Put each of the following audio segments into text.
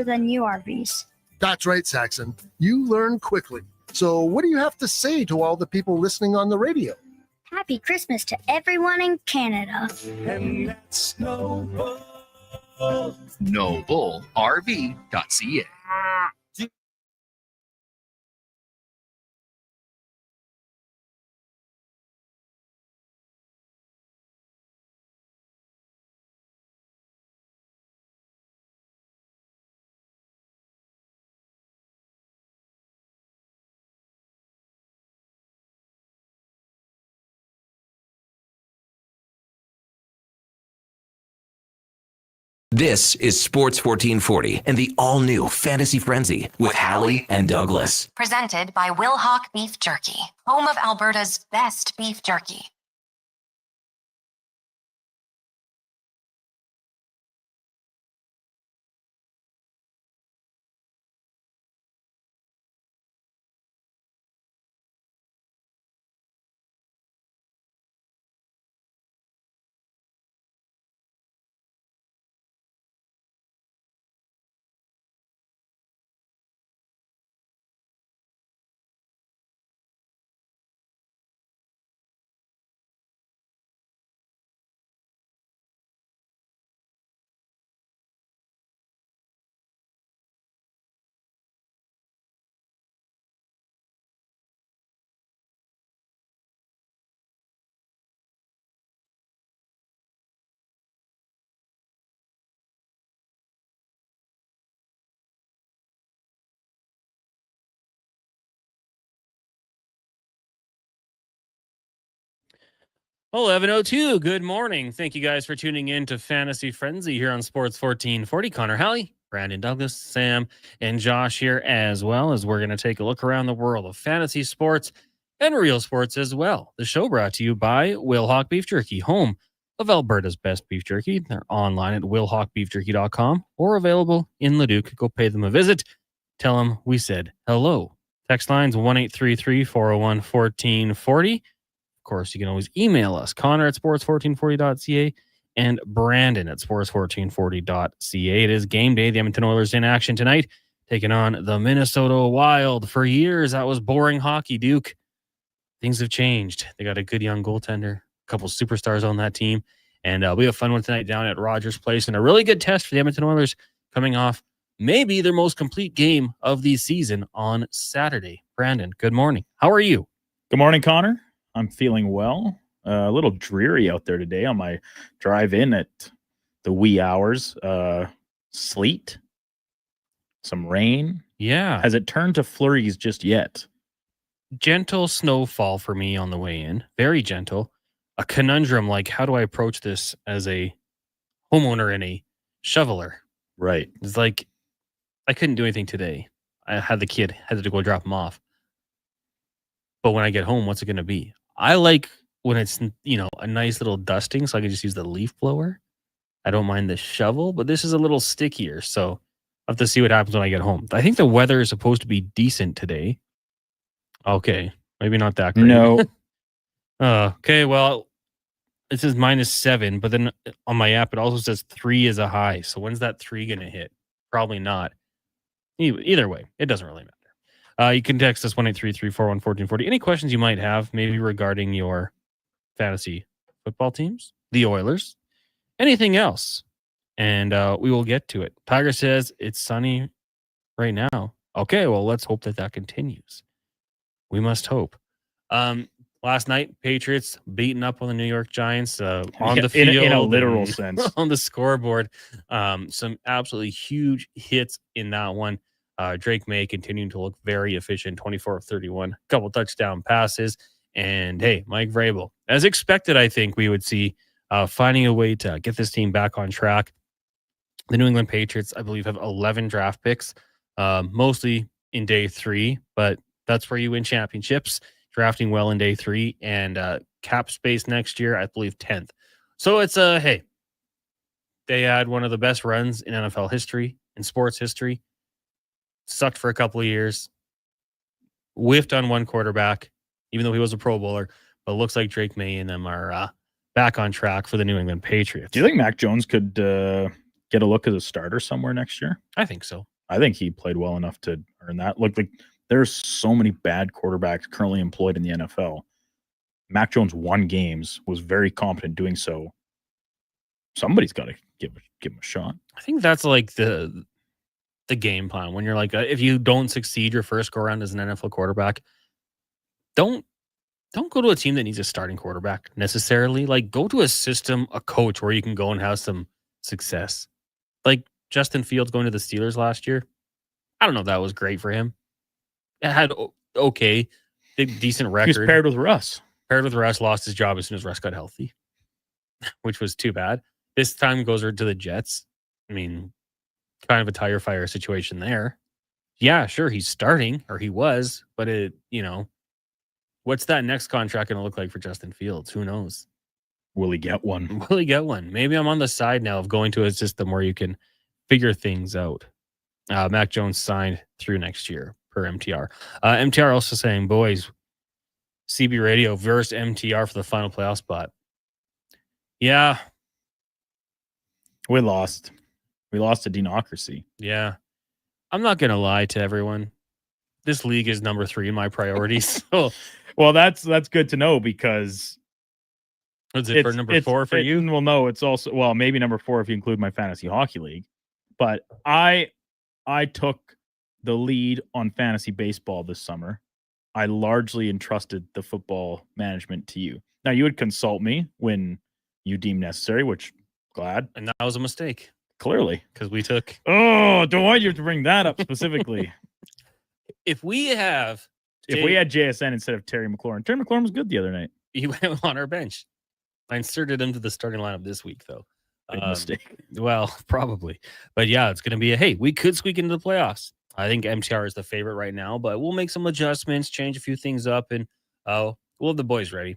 than new RVs. That's right, Saxon. You learn quickly. So what do you have to say to all the people listening on the radio? Happy Christmas to everyone in Canada. And that's NobleRV.ca. This is Sports 1440 and the all-new Fantasy Frenzy with Halley and Douglas. Presented by Wilhauk Beef Jerky, home of Alberta's best beef jerky. Oh, 11:02. Good morning. Thank you guys for tuning in to Fantasy Frenzy here on Sports 1440. Connor Halley, Brandon Douglas, Sam, and Josh here, as well as we're going to take a look around the world of fantasy sports and real sports as well. The show brought to you by Wilhauk Beef Jerky, home of Alberta's best beef jerky. They're online at wilhaukbeefjerky.com or available in Leduc. Go pay them a visit. Tell them we said hello. Text lines 1-833-401-1440. Of course, you can always email us, Connor at sports1440.ca and Brandon at sports1440.ca. It is game day. The Edmonton Oilers in action tonight, taking on the Minnesota Wild. For years, that was boring hockey, Duke. Things have changed. They got a good young goaltender, a couple superstars on that team, and we have a fun one tonight down at Rogers Place, and a really good test for the Edmonton Oilers coming off maybe their most complete game of the season on Saturday. Brandon, good morning. How are you? Good morning, Connor. I'm feeling well. A little dreary out there today on my drive in at the wee hours. Sleet, some rain. Yeah. Has it turned to flurries just yet? Gentle snowfall for me on the way in. Very gentle. A conundrum like, how do I approach this as a homeowner and a shoveler? Right. It's like, I couldn't do anything today. I had the kid, had to go drop him off. But when I get home, what's it going to be? I like when it's, a nice little dusting, so I can just use the leaf blower. I don't mind the shovel, but this is a little stickier, so I'll have to see what happens when I get home. I think the weather is supposed to be decent today. Okay, maybe not that great. No. Okay, well, it says -7, but then on my app, it also says 3 is a high. So when's that 3 going to hit? Probably not. Either way, it doesn't really matter. You can text us 1-833-401-1440. Any questions you might have, maybe regarding your fantasy football teams, the Oilers, anything else, and we will get to it. Tiger says it's sunny right now. Okay, well, let's hope that continues. We must hope. Last night, Patriots beating up on the New York Giants on the field. In a literal sense. On the scoreboard. Some absolutely huge hits in that one. Drake May continuing to look very efficient, 24 of 31, a couple touchdown passes. And hey, Mike Vrabel, as expected, I think we would see finding a way to get this team back on track. The New England Patriots, I believe, have 11 draft picks, mostly in day 3, but that's where you win championships, drafting well in day 3, and cap space next year, I believe 10th. So it's hey, they had one of the best runs in NFL history, in sports history. Sucked for a couple of years, whiffed on one quarterback, even though he was a Pro Bowler, but it looks like Drake May and them are back on track for the New England Patriots. Do you think Mac Jones could get a look as a starter somewhere next year? I think so. I think he played well enough to earn that. Look, like there's so many bad quarterbacks currently employed in the NFL. Mac Jones won games, was very competent doing so. Somebody's got to give him a shot. I think that's like the game plan when you're like, if you don't succeed your first go around as an NFL quarterback, don't go to a team that needs a starting quarterback necessarily. Like, go to a system, a coach where you can go and have some success. Like Justin Fields going to the Steelers last year. I don't know if that was great for him. It had okay, decent record. He was paired with Russ. Lost his job as soon as Russ got healthy, which was too bad. This time goes to the Jets. I mean, kind of a tire fire situation there. Yeah, sure, he's starting, or he was, but what's that next contract going to look like for Justin Fields? Who knows? Will he get one? Will he get one? Maybe I'm on the side now of going to a system where you can figure things out. Mac Jones signed through next year per MTR. MTR also saying, boys, CB Radio versus MTR for the final playoff spot. Yeah. We lost. We lost to Deanocracy. Yeah. I'm not going to lie to everyone. This league is number 3 in my priorities. So, well, that's good to know because is it for number 4 for you? Well, no, it's also, well, maybe number 4 if you include my fantasy hockey league. But I took the lead on fantasy baseball this summer. I largely entrusted the football management to you. Now, you would consult me when you deem necessary, which glad. And that was a mistake. Clearly. Because we took... Oh, don't want you to bring that up specifically. If we had JSN instead of Terry McLaurin was good the other night. He went on our bench. I inserted him to the starting lineup this week, though. Big mistake. Well, probably. But yeah, it's going to be hey, we could squeak into the playoffs. I think MTR is the favorite right now, but we'll make some adjustments, change a few things up, and we'll have the boys ready.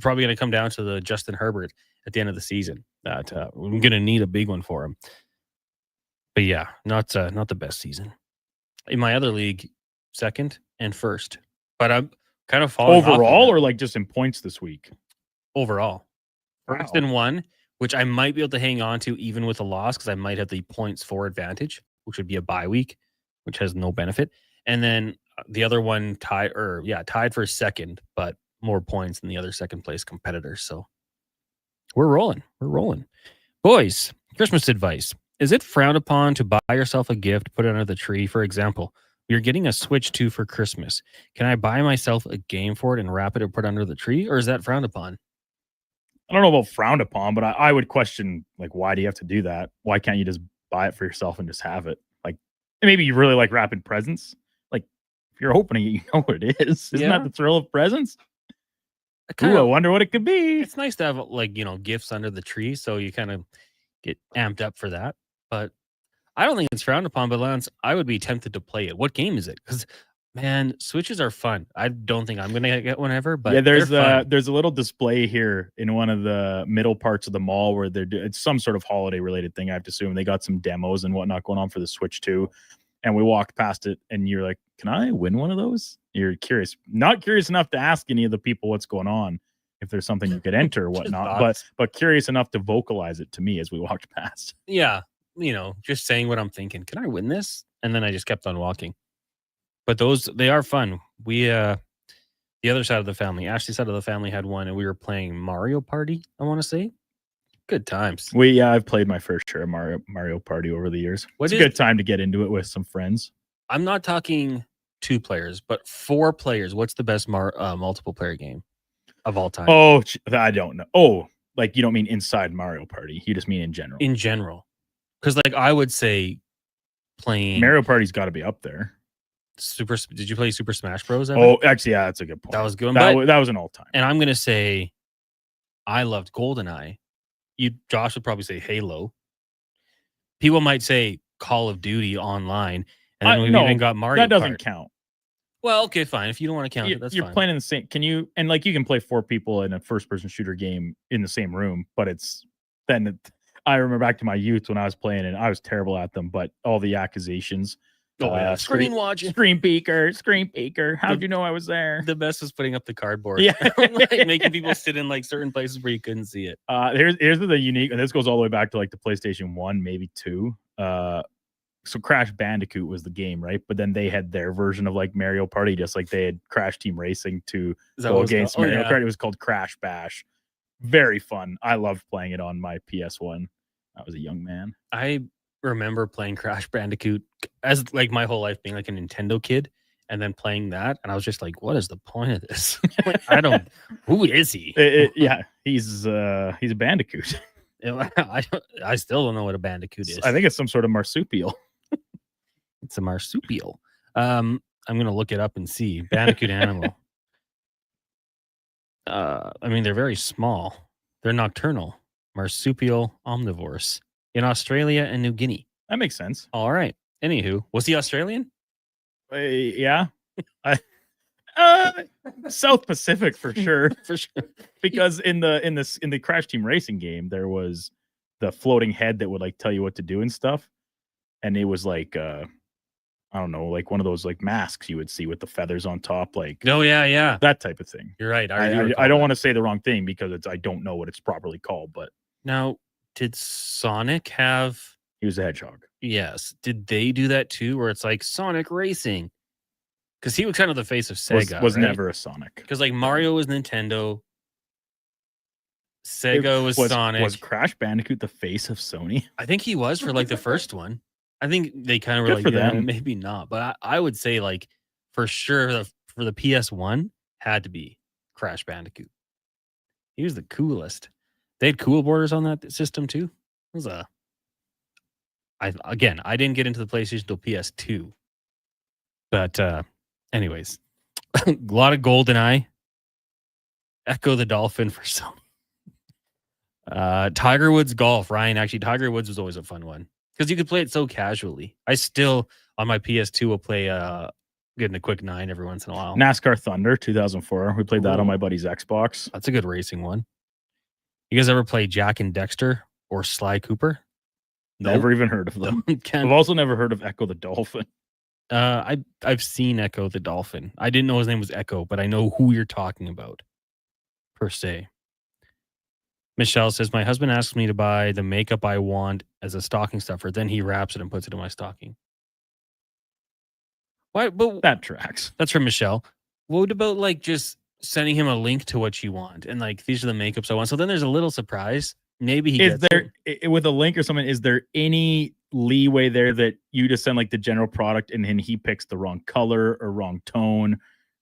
Probably going to come down to the Justin Herbert at the end of the season. That we're going to need a big one for him. But yeah, not the best season. In my other league, second and first. But I'm kind of falling overall, or like just in points this week. Overall, first and 1, which I might be able to hang on to even with a loss because I might have the points for advantage, which would be a bye week, which has no benefit. And then the other one tied for second, but more points than the other second place competitors. So we're rolling. Boys, Christmas advice. Is it frowned upon to buy yourself a gift, put it under the tree? For example, you're getting a Switch 2 for Christmas. Can I buy myself a game for it and wrap it or put it under the tree? Or is that frowned upon? I don't know about frowned upon, but I would question, like, why do you have to do that? Why can't you just buy it for yourself and just have it? Like, maybe you really like wrapping presents. Like, if you're opening it, you know what it is. Isn't that the thrill of presents? I wonder what it could be. It's nice to have, like, gifts under the tree, so you kind of get amped up for that. But I don't think it's frowned upon, but Lance, I would be tempted to play it. What game is it? Because, man, Switches are fun. I don't think I'm going to get one ever, but there's a little display here in one of the middle parts of the mall where it's some sort of holiday related thing, I have to assume. They got some demos and whatnot going on for the Switch 2. And we walked past it and you're like, can I win one of those? You're curious, not curious enough to ask any of the people what's going on, if there's something you could enter or whatnot, but curious enough to vocalize it to me as we walked past. Yeah. Just saying what I'm thinking. Can I win this? And then I just kept on walking. But they are fun. We, the other side of the family, Ashley's side of the family had one, and we were playing Mario Party, I want to say. Good times. I've played my first share of Mario Party over the years. It's a good time to get into it with some friends. I'm not talking 2 players, but 4 players. What's the best multiple player game of all time? Oh, I don't know. Oh, like you don't mean inside Mario Party. You just mean in general. In general. Because, like, I would say playing... Mario Party's got to be up there. Did you play Super Smash Bros. Ever? Oh, actually, yeah, that's a good point. That was good. That was an all-time. And I'm going to say I loved GoldenEye. Josh would probably say Halo. People might say Call of Duty online. And then we've even got Mario That doesn't Kart. Count. Well, okay, fine. If you don't want to count it, that's you're fine. Playing in the same... you can play 4 people in a first-person shooter game in the same room, but I remember back to my youth when I was playing, and I was terrible at them, but all the accusations Oh yeah, screen watching. Screen peeker. How'd you know I was there? The best was putting up the cardboard. Yeah. Like making people sit in like certain places where you couldn't see it. Here's the unique, and this goes all the way back to like the PlayStation 1, maybe 2. So Crash Bandicoot was the game, right? But then they had their version of like Mario Party, just like they had Crash Team Racing to go against Mario Kart. It was called Crash Bash. Very fun. I loved playing it on my PS1. I was a young man. I remember playing Crash Bandicoot as like my whole life being like a Nintendo kid, and then playing that, and I was just like, what is the point of this? Like, who is he? Yeah, he's a bandicoot. I still don't know what a bandicoot is. I think it's some sort of marsupial. It's a marsupial. I'm gonna look it up and see. Bandicoot animal. I mean, they're very small. They're nocturnal, marsupial omnivores in Australia and New Guinea. That makes sense. All right. Anywho, was he Australian? Yeah. South Pacific for sure. For sure. Because in the Crash Team Racing game, there was the floating head that would like tell you what to do and stuff. And it was like I don't know, like one of those like masks you would see with the feathers on top, like Oh yeah. that type of thing. You're right. I don't want to say the wrong thing because I don't know what it's properly called, but Now, did Sonic have he was a hedgehog. Yes. Did they do that too? Where it's like Sonic Racing? Because he was kind of the face of Sega. Was right? never a Sonic. Because like Mario was Nintendo. Sega was Sonic. Was Crash Bandicoot the face of Sony? I think he was for like the first one. I think they kind of were Good like, for yeah, them. maybe not. But I would say like for sure for the PS1 had to be Crash Bandicoot. He was the coolest. They had cool borders on that system too. It was I didn't get into the PlayStation until PS2. But anyways, a lot of GoldenEye. Echo the Dolphin for Sony. Tiger Woods Golf, Ryan. Actually, Tiger Woods was always a fun one because you could play it so casually. I still on my PS2 will play getting a quick 9 every once in a while. NASCAR Thunder 2004. We played that on my buddy's Xbox. That's a good racing one. You guys ever play Jack and Dexter or Sly Cooper? Never even heard of them. I've I've also never heard of Echo the Dolphin. I've seen Echo the Dolphin. I didn't know his name was Echo, but I know who you're talking about, per se. Michelle says, my husband asks me to buy the makeup I want as a stocking stuffer. Then he wraps it and puts it in my stocking. Why? But That tracks. that's from Michelle. What about like just sending him a link to what you want and like these are the makeups I want? So then there's a little surprise. Maybe he Is gets there it. with a link or something? Is there any leeway there that you just send like the general product and then he picks the wrong color or wrong tone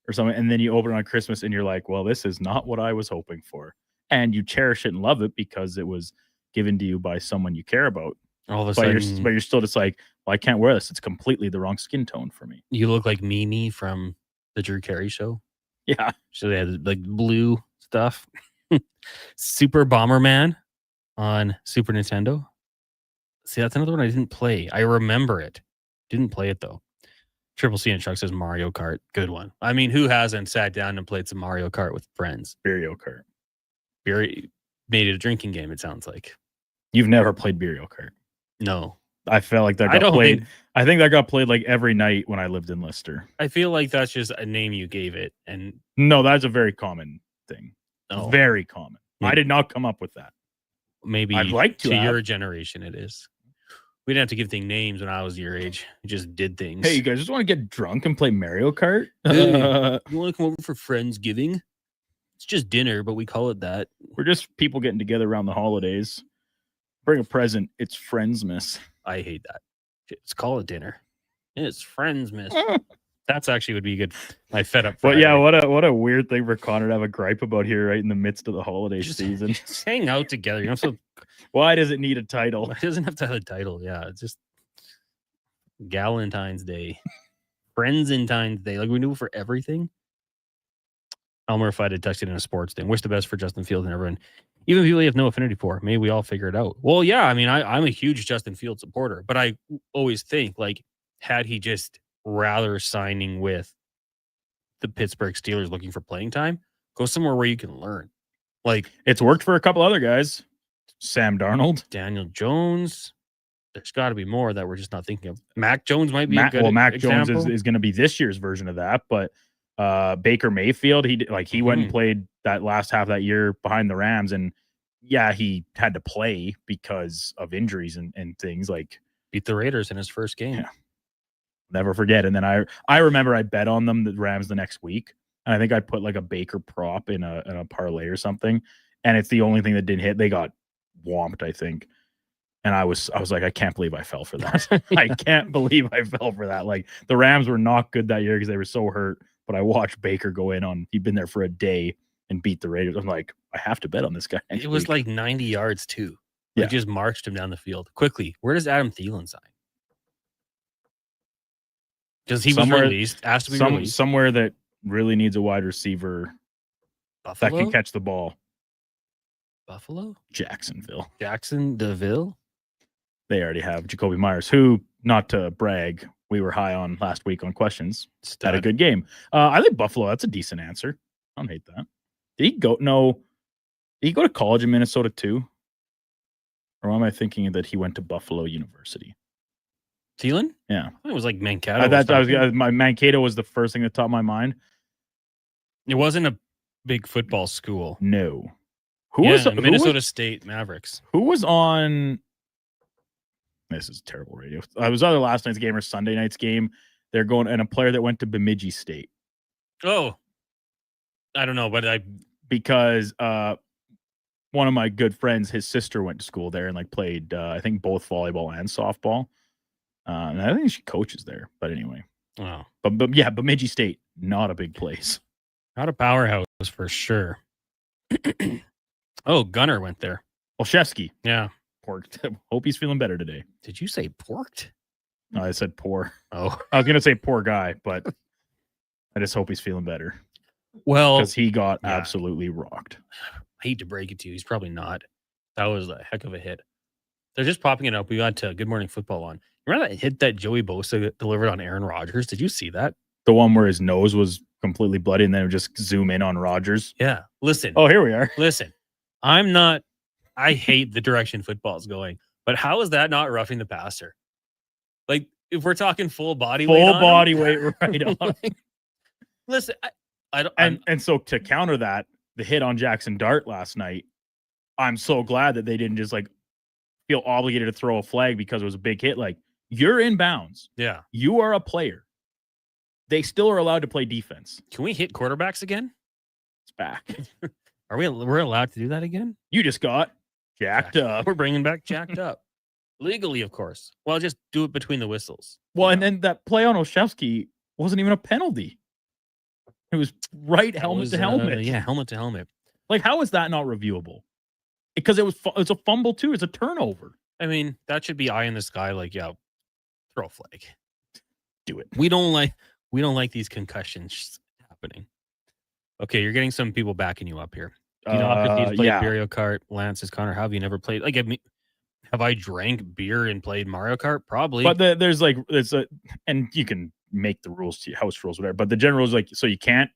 or something, and then you open it on Christmas and you're like, well, this is not what I was hoping for, and you cherish it and love it because it was given to you by someone you care about. All of a But sudden, you're still just like, well, I can't wear this. It's completely the wrong skin tone for me. you look like Mimi from the Drew Carey show. Yeah. So they had like blue stuff. Super Bomberman on Super Nintendo. See, that's another one I didn't play. I remember it. Didn't play it though. Triple C and Chuck says Mario Kart. Good one. I mean, who hasn't sat down and played some Mario Kart with friends? Mario Kart. Very made it a drinking game, it sounds like. You've never played Mario Kart. No. I felt like that I got don't played. think- I think that got played like every night when I lived in Lister. I feel like that's just a name you gave it. And No, that's a very common thing. oh, Very common. Yeah. I did not come up with that. maybe I'd like to have. your generation it is. We didn't have to give things names when I was your age. We just did things. Hey, you guys just want to get drunk and play Mario Kart? Hey. You want to come over for Friendsgiving? It's just dinner, but we call it that. We're just people getting together around the holidays. Bring a present. It's Friendsmas. I hate that. Let's call it dinner. It's Friendsmas. That's actually would be good. My fed up. But yeah, Friday. what a weird thing for Connor to have a gripe about here right in the midst of the holiday Just- season. Just hang out together. You know, so Why does it need a title? it doesn't have to have a title. Yeah, it's just Galentine's Day, Friendsentine's Day. Like we do for everything. Elmer, if I'd touched it in a sports thing, wish the best for Justin Fields and everyone, even people you have no affinity for. Maybe we all figure it out. Well, yeah, I mean, I'm a huge Justin Fields supporter, but I always think like, had he just rather signing with the Pittsburgh Steelers looking for playing time, go somewhere where you can learn. Like It's worked for a couple other guys. Sam Darnold. Daniel Jones, there's got to be more that we're just not thinking of. Mac Jones might be a good Mac example. Jones is going to be this year's version of that, but Baker Mayfield, he went and played that last half of that year behind the Rams, and yeah, he had to play because of injuries and things. Like, beat the Raiders in his first game. Yeah. Never forget. And then I remember I bet on them, the Rams, the next week, and I think I put like a Baker prop in a parlay or something, and it's the only thing that didn't hit. They got whomped, I think. And I was like, I can't believe I fell for that. I can't believe I fell for that. Like, the Rams were not good that year because they were so hurt. But I watched Baker go in on, he'd been there for a day and beat the Raiders. I'm like, I have to bet on this guy. It was like 90 yards too. Yeah. Just marched him down the field quickly. Where does Adam Thielen sign? Because he was released, asked to be released. Somewhere that really needs a wide receiver Buffalo? that can catch the ball. Buffalo? Jacksonville. Jacksonville? They already have Jacoby Myers, who, not to brag, we were high on last week on questions. Had a good game. I think Buffalo. That's a decent answer. I don't hate that. Did he go? No. Did he go to college in Minnesota too? Or am I thinking that he went to Buffalo University? Thielen? Yeah. I thought it was like Mankato. My Mankato was the first thing that top of my mind. It wasn't a big football school. No. Minnesota State Mavericks. Who was on? This is terrible radio. I was either last night's game or Sunday night's game. They're going, and a player that went to Bemidji State. Oh, I don't know, but because one of my good friends, his sister went to school there and like played, I think both volleyball and softball. And I think she coaches there. But anyway, but yeah, Bemidji State, not a big place. Not a powerhouse for sure. Oh, Gunner went there. Olszewski. Yeah. Porked. Hope he's feeling better today. Did you say porked? No, I said poor. Oh. I was going to say poor guy, but I just hope he's feeling better. Well, because he got absolutely rocked. I hate to break it to you. He's probably not. That was a heck of a hit. They're just popping it up. We got Good Morning Football on. Remember that hit that Joey Bosa delivered on Aaron Rodgers? Did you see that? The one where his nose was completely bloody and then it would just zoom in on Rodgers? Yeah. Listen. Oh, here we are. Listen. I hate the direction football's going, but how is that not roughing the passer? Like, if we're talking full body weight right on. Like, listen, I don't. And so to counter that, the hit on Jackson Dart last night, I'm so glad that they didn't just like feel obligated to throw a flag because it was a big hit. Like, you're in bounds. Yeah. You are a player. They still are allowed to play defense. Can we hit quarterbacks again? It's back. We're allowed to do that again? You just got jacked up. We're bringing back jacked up. Legally, of course. Well, just do it between the whistles. Well, and then that play on Olszewski wasn't even a penalty. It was right helmet to helmet. Yeah, helmet to helmet. Like, how is that not reviewable? Because it's a fumble too. It's a turnover. I mean, that should be eye in the sky. Like, yeah, throw a flag. Do it. We don't like these concussions happening. Okay, you're getting some people backing you up here. You know, because he's played Mario Kart. Lance is Connor. Have you never played? Like, have I drank beer and played Mario Kart? Probably. But and you can make the rules to house rules, whatever. But the general is like, so you can't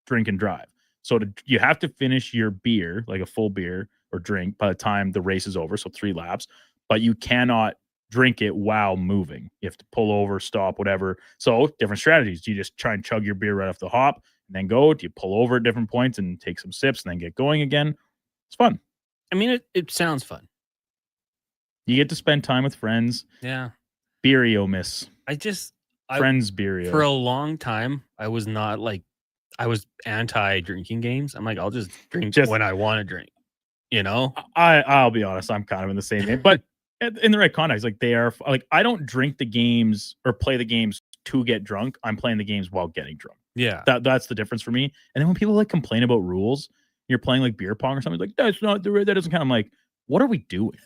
drink and drive. So you have to finish your beer, like a full beer or drink, by the time the race is over. So 3 laps. But you cannot drink it while moving. You have to pull over, stop, whatever. So different strategies. Do you just try and chug your beer right off the hop and then go? Do you pull over at different points and take some sips and then get going again? It's fun. I mean, it sounds fun. You get to spend time with friends. Yeah. Beerio miss. Friends Beerio. For a long time, I was anti-drinking games. I'm like, I'll just drink when I want to drink. You know? I'll be honest, I'm kind of in the same game. But in the right context, like, they are like, I don't drink the games or play the games to get drunk. I'm playing the games while getting drunk. Yeah. That's the difference for me. And then when people like complain about rules, you're playing like beer pong or something, like, that's not the that doesn't count. I'm like, what are we doing?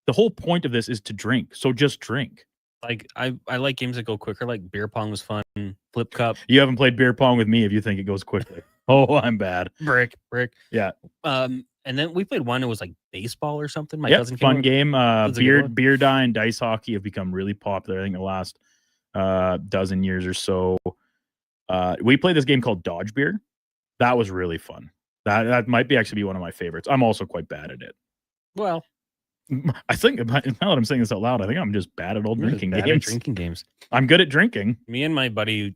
The whole point of this is to drink. So just drink. Like, I like games that go quicker. Like beer pong was fun. Flip cup. You haven't played beer pong with me if you think it goes quickly. Oh, I'm bad. Brick. Yeah. And then we played one that was like baseball or something. My cousin came fun over. Game. Beer die and dice hockey have become really popular. I think the last dozen years or so. We played this game called Dodge Beer. That was really fun. That might be actually be one of my favorites. I'm also quite bad at it. Well, I think now that I'm saying this out loud, I think I'm just bad at old drinking games. Drinking games. I'm good at drinking. Me and my buddy,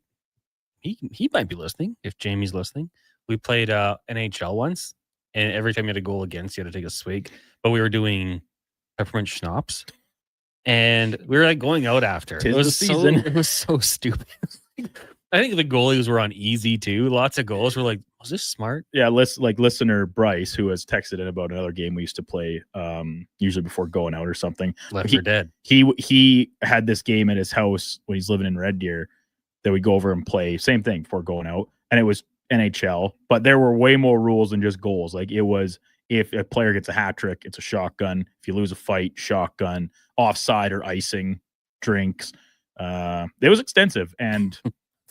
he might be listening. If Jamie's listening, we played NHL once, and every time you had a goal against, you had to take a swig. But we were doing peppermint schnapps, and we were like going out after. It was so stupid. I think the goalies were on easy too. Lots of goals. We're like, was this smart? Yeah, listener Bryce, who has texted in about another game we used to play, usually before going out or something. Left for dead. He had this game at his house when he's living in Red Deer that we go over and play. Same thing before going out, and it was NHL, but there were way more rules than just goals. Like it was, if a player gets a hat trick, it's a shotgun. If you lose a fight, shotgun. Offside or icing, drinks. It was extensive, and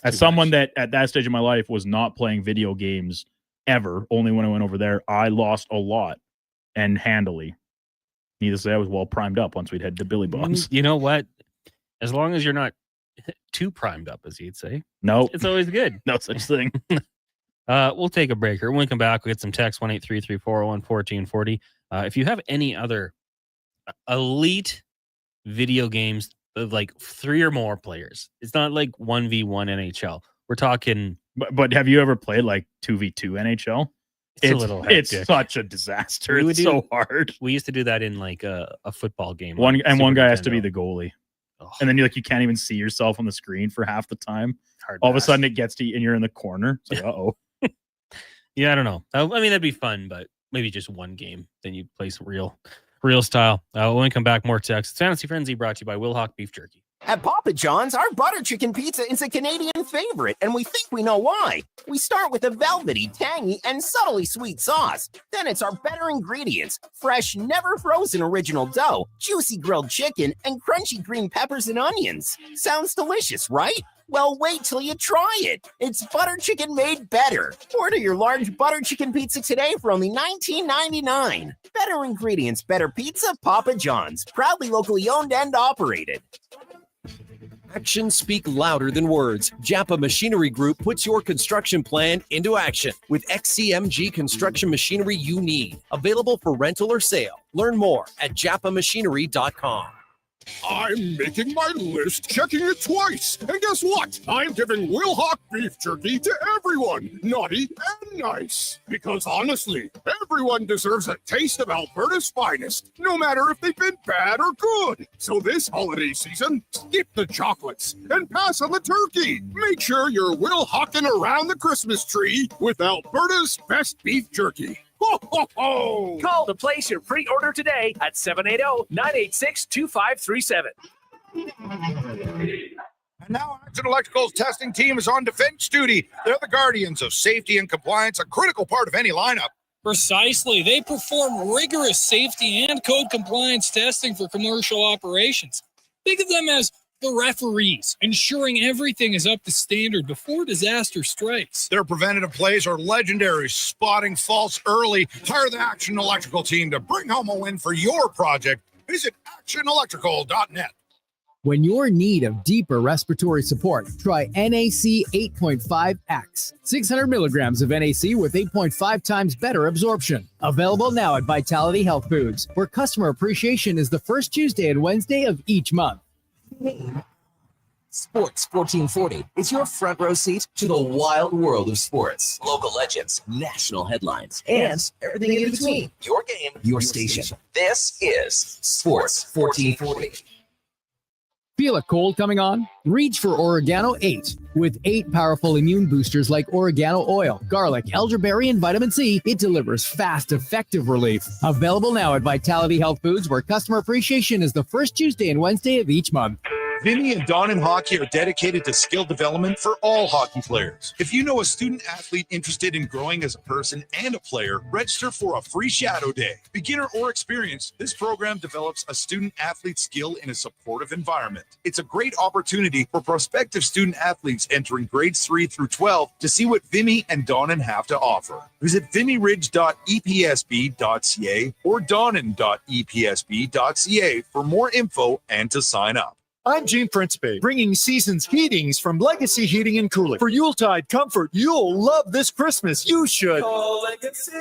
as someone that at that stage of my life was not playing video games ever, only when I went over there, I lost a lot and handily. Needless to say, I was well primed up once we'd head to Billy Bob's. You know what? As long as you're not too primed up, as you'd say, No, it's always good. no such thing. We'll take a break here. When we come back, we'll get some text 1-833-401-1440. If you have any other elite video games of like 3 or more players, it's not like 1v1 NHL. We're talking. But have you ever played like 2v2 NHL? It's a little hectic. It's such a disaster. We would It's do- so hard. We used to do that in like a football game. One on Super guy has to be Nintendo. the goalie, Oh, and then you can't even see yourself on the screen for half the time. hard All of a pass. sudden, it gets to you, and you're in the corner. It's like, uh-oh. Yeah, I don't know. I mean, that'd be fun, but maybe just one game. Then you play some real style. When we come back, more text. Fantasy Frenzy brought to you by Wilhock Beef Jerky. At Papa John's, our butter chicken pizza is a Canadian favorite, and we think we know why. We start with a velvety, tangy, and subtly sweet sauce. Then it's our better ingredients: fresh, never frozen original dough, juicy grilled chicken, and crunchy green peppers and onions. Sounds delicious, right? Well, wait till you try it. It's butter chicken made better. Order your large butter chicken pizza today for only $19.99. Better ingredients, better pizza, Papa John's. Proudly locally owned and operated. Actions speak louder than words. Japa Machinery Group puts your construction plan into action with XCMG construction machinery you need. Available for rental or sale. Learn more at japamachinery.com. I'm making my list, checking it twice. And guess what? I'm giving Wilhock Beef Jerky to everyone, naughty and nice. Because honestly, everyone deserves a taste of Alberta's finest, no matter if they've been bad or good. So this holiday season, skip the chocolates and pass on the turkey. Make sure you're Wilhocking around the Christmas tree with Alberta's best beef jerky. Ho, ho, ho! Call to place your pre-order today at 780-986-2537. And now Action Electrical's testing team is on defense duty. They're the guardians of safety and compliance, a critical part of any lineup. Precisely. They perform rigorous safety and code compliance testing for commercial operations. Think of them as the referees, ensuring everything is up to standard before disaster strikes. Their preventative plays are legendary, spotting faults early. Hire the Action Electrical team to bring home a win for your project. Visit actionelectrical.net. When you're in need of deeper respiratory support, try NAC 8.5X. 600 milligrams of NAC with 8.5 times better absorption. Available now at Vitality Health Foods, where customer appreciation is the first Tuesday and Wednesday of each month. Sports 1440 is your front row seat to the wild world of sports. Local legends, national headlines, and everything in between. Your game, your station. This is Sports 1440. Feel a cold coming on? Reach for Oregano 8. With 8 powerful immune boosters like oregano oil, garlic, elderberry, and vitamin C, it delivers fast, effective relief. Available now at Vitality Health Foods, where customer appreciation is the first Tuesday and Wednesday of each month. Vinny and Don in Hockey are dedicated to skill development for all hockey players. If you know a student athlete interested in growing as a person and a player, register for a free shadow day. Beginner or experienced, this program develops a student athlete skill in a supportive environment. It's a great opportunity for prospective student athletes entering grades 3 through 12 to see what Vinny and Donnan have to offer. Visit vinnyridge.epsb.ca or donnan.epsb.ca for more info and to sign up. I'm Gene Principe, bringing season's heatings from Legacy Heating and Cooling. For Yuletide comfort you'll love this Christmas. You should. Call Legacy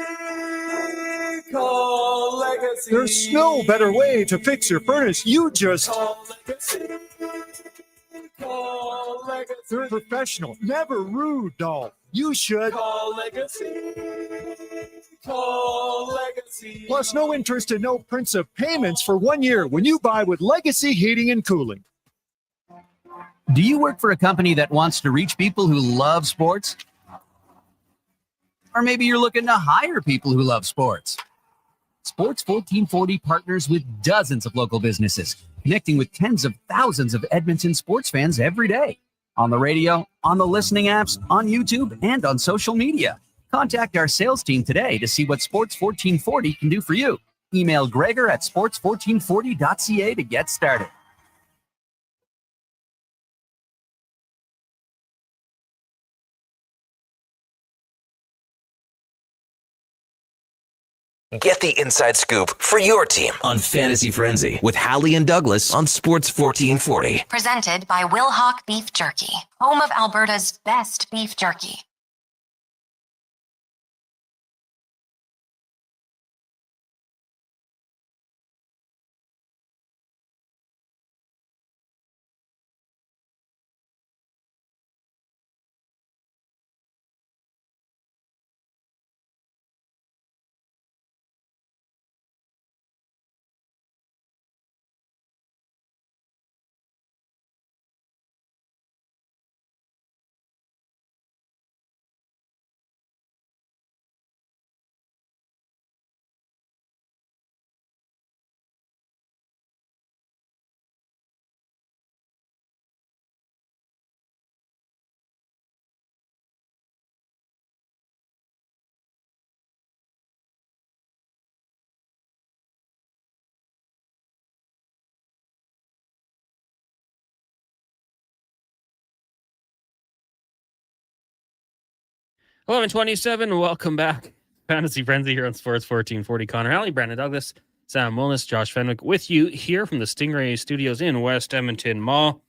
Call Legacy. There's no better way to fix your furnace. You just call Legacy. Call Legacy. They're professional, never rude, doll. You should call Legacy. Call Legacy. Plus, no interest and no principal payments for 1 year when you buy with Legacy Heating and Cooling. Do you work for a company that wants to reach people who love sports? Or maybe you're looking to hire people who love sports. Sports 1440 partners with dozens of local businesses, connecting with tens of thousands of Edmonton sports fans every day. On the radio, on the listening apps, on YouTube, and on social media. Contact our sales team today to see what Sports 1440 can do for you. Email Gregor at sports1440.ca to get started. Get the inside scoop for your team on Fantasy Frenzy with Halley and Douglas on Sports 1440. Presented by Wilhauk Beef Jerky, home of Alberta's best beef jerky. Hello, 11:27. Welcome back. Fantasy Frenzy here on Sports 1440. Connor Halley, Brandon Douglas, Sam Wilness, Josh Fenwick with you here from the Stingray Studios in West Edmonton Mall.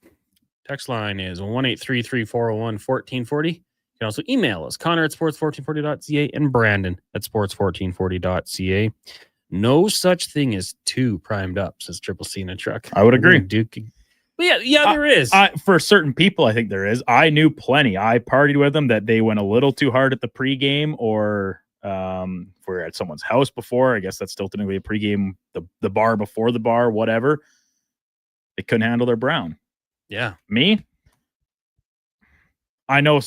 Text line is 1-833-401-1440. You can also email us, Connor at sports1440.ca and Brandon at sports1440.ca. No such thing as two primed up, says Triple C in a truck. I would agree. Duke. Yeah, there is. For certain people, I think there is. I knew plenty. I partied with them that they went a little too hard at the pregame, or if we're at someone's house before. I guess that's still technically a pregame, the bar before the bar, whatever. They couldn't handle their brown. Yeah. Me? I know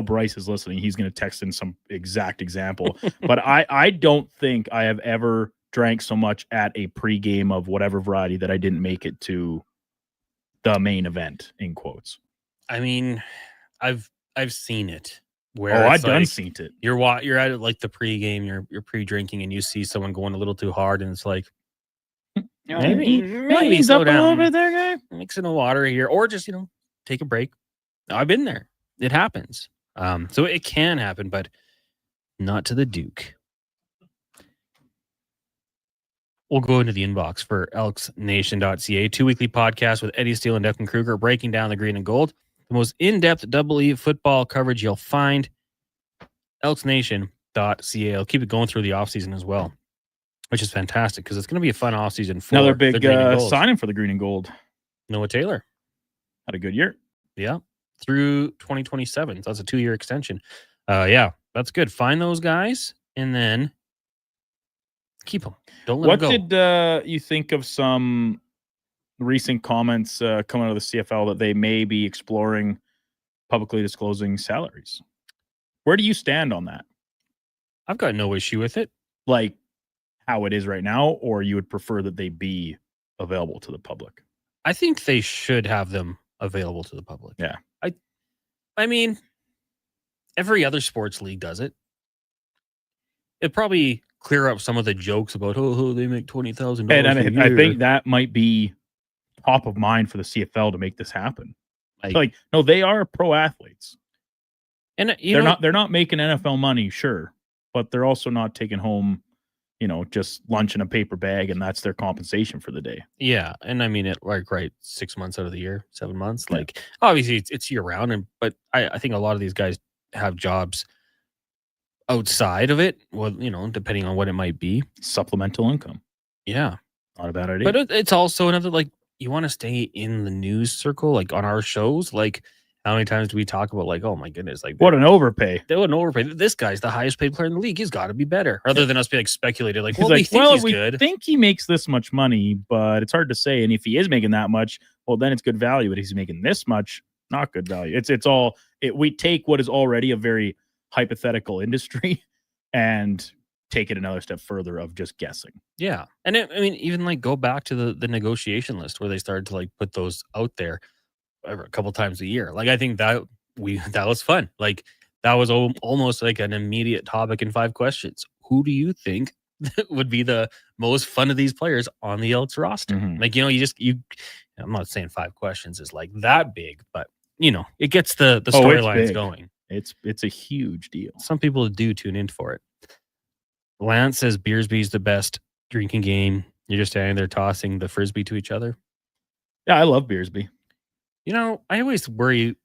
Bryce is listening. He's going to text in some exact example. But I don't think I have ever drank so much at a pregame of whatever variety that I didn't make it to the main event, in quotes. I mean, I've seen it. Where I've it's done like, seen it. You're at like the pregame, you're pre-drinking, and you see someone going a little too hard, and it's like, maybe slow down, a little bit there, guy. Mix in the water here, or just take a break. I've been there. It happens. So it can happen, but not to the Duke. We'll go into the inbox for elksnation.ca, 2 weekly podcasts with Eddie Steele and Declan Kruger breaking down the green and gold. The most in-depth Double E football coverage you'll find. elksnation.ca. I'll keep it going through the offseason as well, which is fantastic because it's going to be a fun offseason for another big the green and gold. signing for the green and gold. Noah Taylor. Had a good year. Yeah. Through 2027. So that's a 2-year extension. Yeah, that's good. Find those guys and then keep them. Don't let them go. What did you think of some recent comments coming out of the CFL that they may be exploring publicly disclosing salaries? Where do you stand on that? I've got no issue with it. Like how it is right now, or you would prefer that they be available to the public? I think they should have them available to the public. Yeah. I mean, every other sports league does it. It'd probably clear up some of the jokes about, they make $20,000. And I think that might be top of mind for the CFL to make this happen. No, they are pro athletes. And they're not making NFL money, sure, but they're also not taking home, just lunch in a paper bag, and that's their compensation for the day. Yeah, and I mean, 6 months out of the year, 7 months. Yeah. Obviously, it's year round, but I think a lot of these guys have jobs outside of it, well, depending on what it might be. Supplemental income. Yeah. Not a bad idea. But it's also another, like, you want to stay in the news circle, like on our shows. Like, how many times do we talk about, like, oh my goodness, like, what an overpay. They wouldn't overpay. This guy's the highest paid player in the league. He's got to be better. Rather than us being like speculated, like, well, we think he's good. Think he makes this much money, but it's hard to say. And if he is making that much, well, then it's good value. But he's making this much, not good value. We take what is already a very hypothetical industry and take it another step further of just guessing. Yeah. And even like go back to the negotiation list where they started to like put those out there a couple times a year. Like, I think that was fun. Like, that was almost like an immediate topic in 5 questions. Who do you think would be the most fun of these players on the Elks roster? Mm-hmm. Like, I'm not saying 5 questions is like that big, but it gets the storylines going. It's a huge deal. Some people do tune in for it. Lance says Beersby's the best drinking game. You're just standing there tossing the frisbee to each other. Yeah, I love Beersby. I always worry.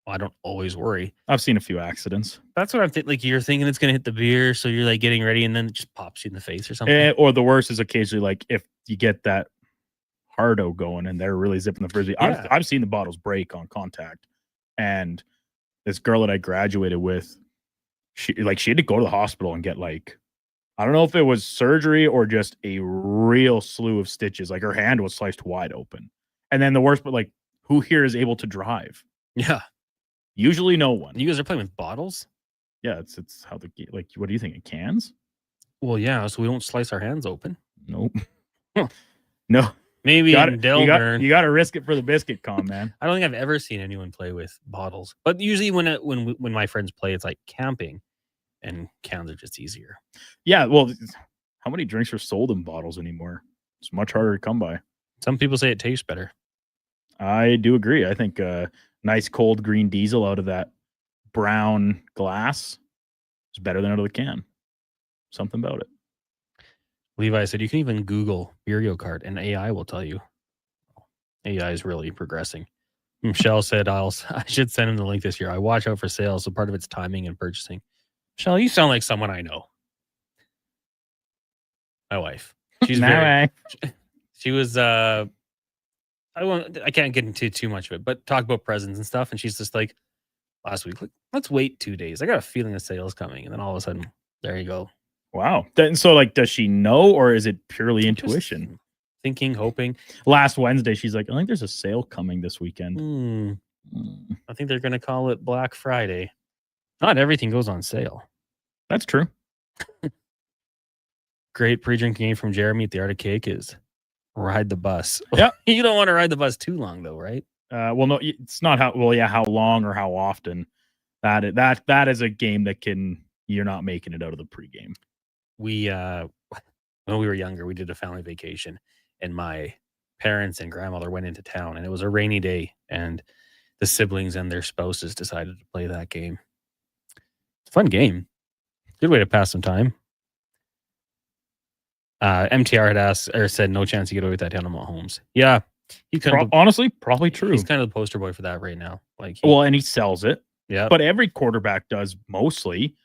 Well, I don't always worry. I've seen a few accidents. That's what I'm thinking. Like, you're thinking it's going to hit the beer, so you're like getting ready, and then it just pops you in the face or something. Or the worst is occasionally, like, if you get that hardo going and they're really zipping the frisbee. Yeah. I've seen the bottles break on contact. And this girl that I graduated with, she had to go to the hospital and get, like, I don't know if it was surgery or just a real slew of stitches. Like, her hand was sliced wide open. And then the worst, but like, who here is able to drive? Yeah. Usually no one. You guys are playing with bottles? Yeah, it's how like, what do you think? In cans? Well, yeah, so we don't slice our hands open. Nope. Huh. No. Maybe you in Delburn. You got to risk it for the biscuit, man. I don't think I've ever seen anyone play with bottles. But usually when my friends play, it's like camping, and cans are just easier. Yeah, well, how many drinks are sold in bottles anymore? It's much harder to come by. Some people say it tastes better. I do agree. I think nice cold green diesel out of that brown glass is better than out of the can. Something about it. Levi said you can even Google Beerio card and AI will tell you. AI is really progressing. Michelle said I should send him the link this year. I watch out for sales, so part of it's timing and purchasing. Michelle, you sound like someone I know. My wife. She's she was I can't get into too much of it, but talk about presents and stuff. And she's just like, last week, let's wait 2 days. I got a feeling a sale's coming. And then all of a sudden, there you go. Wow. So, like, does she know, or is it purely intuition? Just thinking, hoping. Last Wednesday, she's like, I think there's a sale coming this weekend. I think they're going to call it Black Friday. Not everything goes on sale. That's true. Great pre-drinking game from Jeremy at the Art of Cake is ride the bus. Yeah. You don't want to ride the bus too long, though, right? Well, no, it's not how long or how often. That is a game that you're not making it out of the pregame. We when we were younger, we did a family vacation, and my parents and grandmother went into town, and it was a rainy day, and the siblings and their spouses decided to play that game. It's a fun game. Good way to pass some time. MTR had asked or said no chance to get away with that down on Mahomes. Yeah. Honestly, probably true. He's kind of the poster boy for that right now. And he sells it. Yeah. But every quarterback does, mostly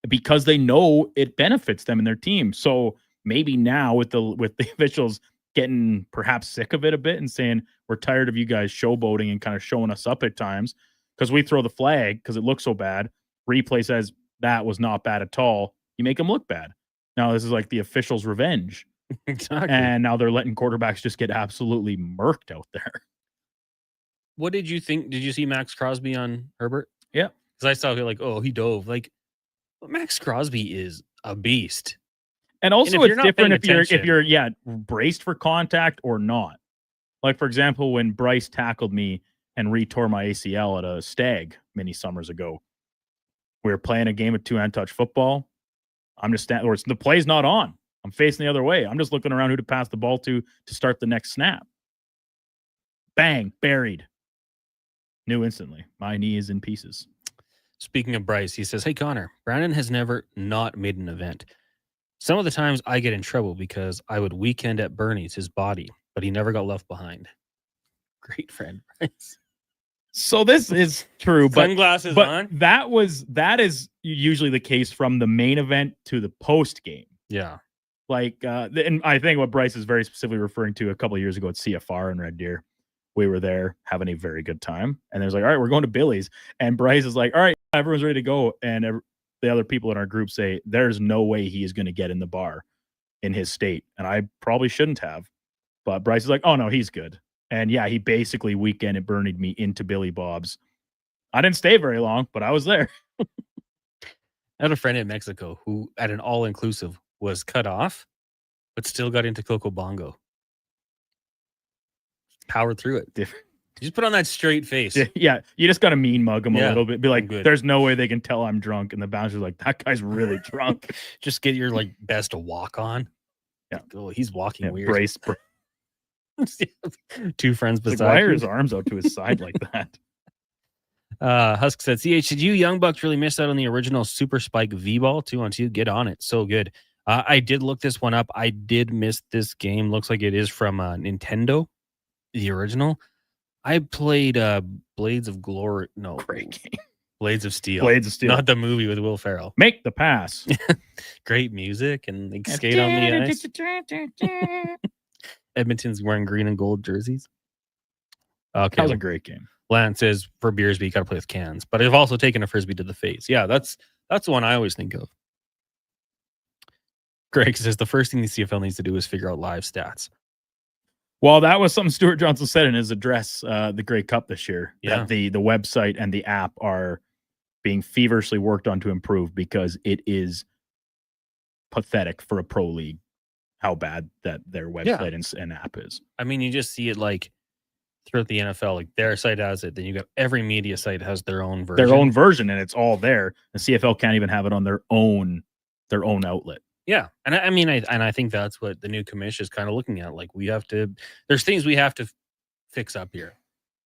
because they know it benefits them and their team. So maybe now with the officials getting perhaps sick of it a bit and saying, we're tired of you guys showboating and kind of showing us up at times because we throw the flag because it looks so bad. Replay says that was not bad at all. You make them look bad. Now this is like the officials' revenge. Exactly. And now they're letting quarterbacks just get absolutely murked out there. What did you think? Did you see Max Crosby on Herbert? Yeah. Because I saw like, oh, he dove. Like, Max Crosby is a beast. And also, it's different if you're braced for contact or not. Like, for example, when Bryce tackled me and re-tore my ACL at a stag many summers ago, we were playing a game of two-hand touch football. I'm just standing, or the play's not on. I'm facing the other way. I'm just looking around who to pass the ball to start the next snap. Bang, buried. Knew instantly. My knee is in pieces. Speaking of Bryce, he says, hey, Connor, Brandon has never not made an event. Some of the times I get in trouble because I would weekend at Bernie's, his body, but he never got left behind. Great friend, Bryce. So this is true, but Sunglasses but on. that is usually the case from the main event to the post game. Yeah. Like, and I think what Bryce is very specifically referring to a couple of years ago at CFR in Red Deer, we were there having a very good time, and there's like, all right, we're going to Billy's, and Bryce is like, all right, everyone's ready to go, and the other people in our group say there's no way he is going to get in the bar in his state, and I probably shouldn't have, but Bryce is like, oh no, he's good, and yeah, he basically weekend at Bernied me into Billy Bob's. I didn't stay very long, but I was there. I had a friend in Mexico who, at an all-inclusive, was cut off, but still got into Coco Bongo. Powered through it. You just put on that straight face. Yeah, you just got to mean mug him a little bit. Be like, good. there's no way they can tell I'm drunk. And the bouncer's like, that guy's really drunk. Just get your like best walk on. Yeah. Oh, he's walking weird. Brace. Two friends Like, beside why you. are his arms out to his side like that? Husk said, CH, did you Young Bucks really miss out on the original Super Spike V-Ball 2-on-2? Get on it. So good. I did look this one up. I did miss this game. Looks like it is from Nintendo, the original. I played Blades of Glory. No. Great game. Blades of Steel. Blades of Steel. Not the movie with Will Ferrell. Make the pass. Great music and they skate on the ice. Edmonton's wearing green and gold jerseys. Okay. That was a great game. Lance says for Beersby, you got to play with cans. But I've also taken a Frisbee to the face. Yeah, that's the one I always think of. Greg says the first thing the CFL needs to do is figure out live stats. Well, that was something Stuart Johnson said in his address, the Grey Cup this year. Yeah. That the website and the app are being feverishly worked on to improve because it is pathetic for a pro league how bad that their website and app is. I mean, you just see it like throughout the NFL, like their site has it. Then you got every media site has their own version. Their own version, and it's all there. The CFL can't even have it on their own outlet. Yeah, and I mean, I think that's what the new commission is kind of looking at. Like, we have to. There's things we have to fix up here.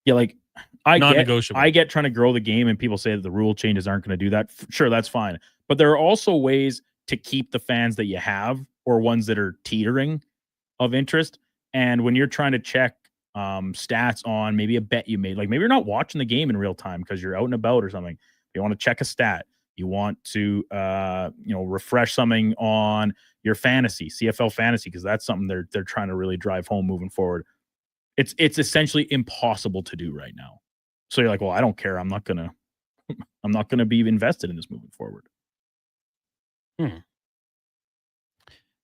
Yeah, like I non-negotiable. get trying to grow the game, and people say that the rule changes aren't going to do that. Sure, that's fine. But there are also ways to keep the fans that you have, or ones that are teetering of interest. And when you're trying to check stats on maybe a bet you made, like maybe you're not watching the game in real time because you're out and about or something. You want to check a stat. You want to, refresh something on your fantasy, CFL fantasy, because that's something they're trying to really drive home moving forward. It's essentially impossible to do right now. So you're like, well, I don't care. I'm not gonna be invested in this moving forward.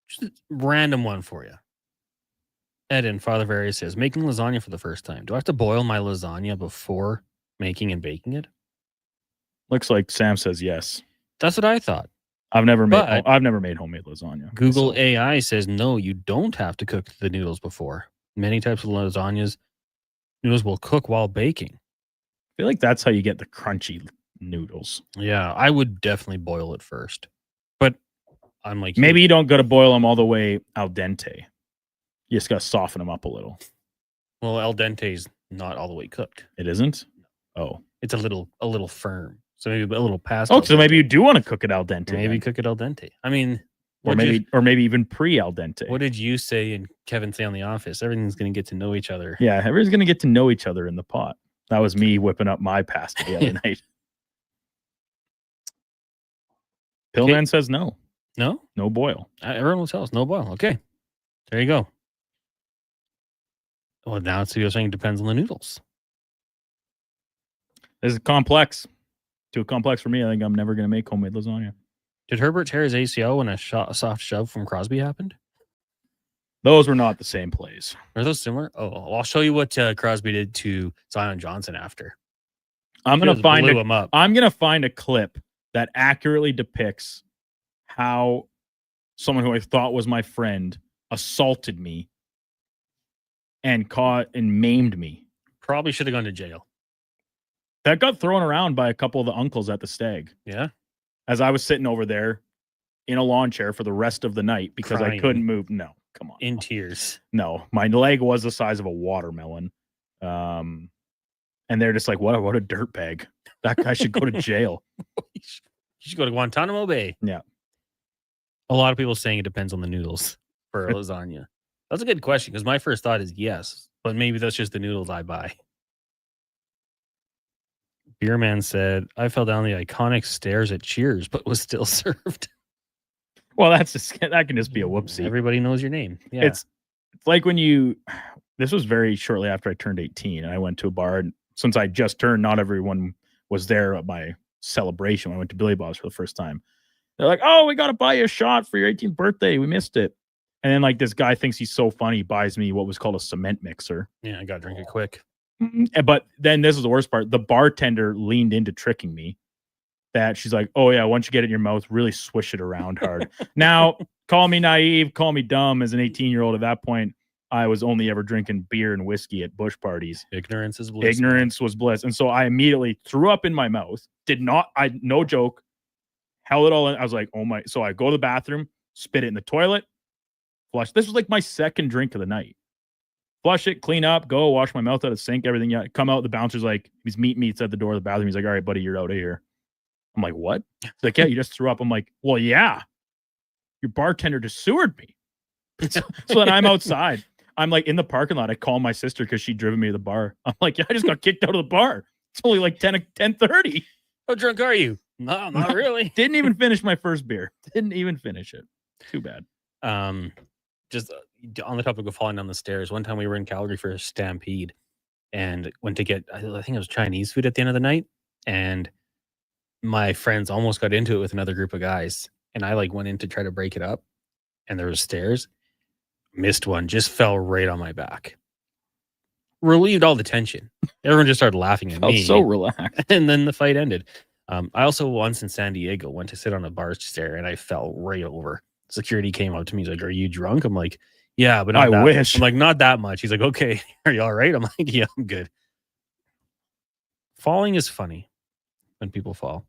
Just a random one for you. Ed in Father Various says, making lasagna for the first time. Do I have to boil my lasagna before making and baking it? Looks like Sam says yes. That's what I thought. I've never made homemade lasagna. Google AI says no, you don't have to cook the noodles before. Many types of lasagnas, noodles will cook while baking. I feel like that's how you get the crunchy noodles. Yeah, I would definitely boil it first. But I'm like, maybe you don't got to boil them all the way al dente. You just got to soften them up a little. Well, al dente is not all the way cooked. It isn't? Oh. It's a little firm. So maybe a little past. Oh, so maybe you do want to cook it al dente. Maybe cook it al dente. I mean, or maybe even pre al dente. What did you say and Kevin say on The Office? Everything's going to get to know each other. Yeah, everybody's going to get to know each other in the pot. That was me whipping up my pasta the other night. Pillman says no. No? No boil. Everyone will tell us no boil. Okay. There you go. Well, now it's you're saying it depends on the noodles. This is complex. Too complex for me. I think I'm never going to make homemade lasagna. Did Herbert tear his ACL when a soft shove from Crosby happened? Those were not the same plays. Are those similar? Oh, I'll show you what Crosby did to Zion Johnson after. I'm going to find a clip that accurately depicts how someone who I thought was my friend assaulted me and caught and maimed me. Probably should have gone to jail. That got thrown around by a couple of the uncles at the Stag. Yeah. As I was sitting over there in a lawn chair for the rest of the night because Crying. I couldn't move. No, come on. In tears. No, my leg was the size of a watermelon. And they're just like, what a dirtbag. That guy should go to jail. You should go to Guantanamo Bay. Yeah. A lot of people saying it depends on the noodles for a lasagna. That's a good question because my first thought is yes, but maybe that's just the noodles I buy. Beerman said, I fell down the iconic stairs at Cheers, but was still served. Well, that can just be a whoopsie. Everybody knows your name. Yeah. It's like when this was very shortly after I turned 18, and I went to a bar, and since I just turned, not everyone was there at my celebration when I went to Billy Bob's for the first time. They're like, oh, we got to buy you a shot for your 18th birthday. We missed it. And then like this guy thinks he's so funny, he buys me what was called a cement mixer. Yeah, I got to drink it quick. But then this is the worst part. The bartender leaned into tricking me. That she's like, oh yeah, once you get it in your mouth, really swish it around hard. Now, call me naive, call me dumb as an 18-year-old. At that point, I was only ever drinking beer and whiskey at bush parties. Ignorance is bliss. Ignorance was bliss. And so I immediately threw up in my mouth. No joke, held it all in. I was like, oh my. So I go to the bathroom, spit it in the toilet, flush. This was like my second drink of the night. Flush it, clean up, go wash my mouth out of the sink, everything. Yeah, come out. The bouncer's like, he's meeting me at the door of the bathroom. He's like, all right, buddy, you're out of here. I'm like, what? He's like, yeah, you just threw up. I'm like, well, yeah. Your bartender just sewered me. So then I'm outside. I'm like in the parking lot. I call my sister because she'd driven me to the bar. I'm like, yeah, I just got kicked out of the bar. It's only like 10:30. How drunk are you? No, not really. Didn't even finish my first beer. Didn't even finish it. Too bad. Just on the topic of falling down the stairs, one time we were in Calgary for a stampede and went to get, I think it was Chinese food at the end of the night. And my friends almost got into it with another group of guys. And I like went in to try to break it up. And there was stairs. Missed one, just fell right on my back. Relieved all the tension. Everyone just started laughing at me. I was so relaxed. And then the fight ended. I also once in San Diego went to sit on a bar stair and I fell right over. Security came up to me. He's like, are you drunk? I'm like, yeah, but I wish. I'm like, not that much. He's like, okay, are you all right? I'm like, yeah, I'm good. Falling is funny when people fall.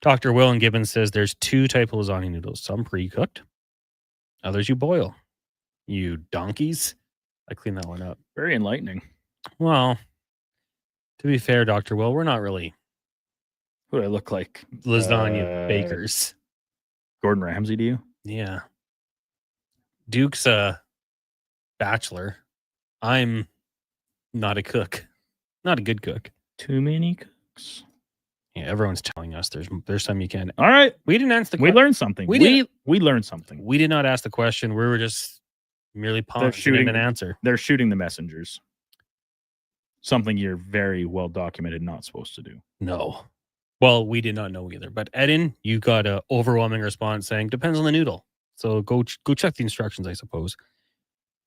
Dr. Will and Gibbons says there's two types of lasagna noodles. Some pre-cooked, others you boil. You donkeys. I cleaned that one up. Very enlightening. Well, to be fair, Dr. Will, we're not really who do I look like? Lasagna bakers. Gordon Ramsay, do you? Yeah. Duke's a bachelor. I'm not a cook. Not a good cook. Too many cooks. Yeah, everyone's telling us there's some you can. All right. We didn't answer the question. We learned something. We learned something. We did not ask the question. We were just merely shooting an answer. They're shooting the messengers. Something you're very well documented not supposed to do. No. Well, we did not know either. But Eden, you got an overwhelming response saying depends on the noodle. So go check the instructions, I suppose.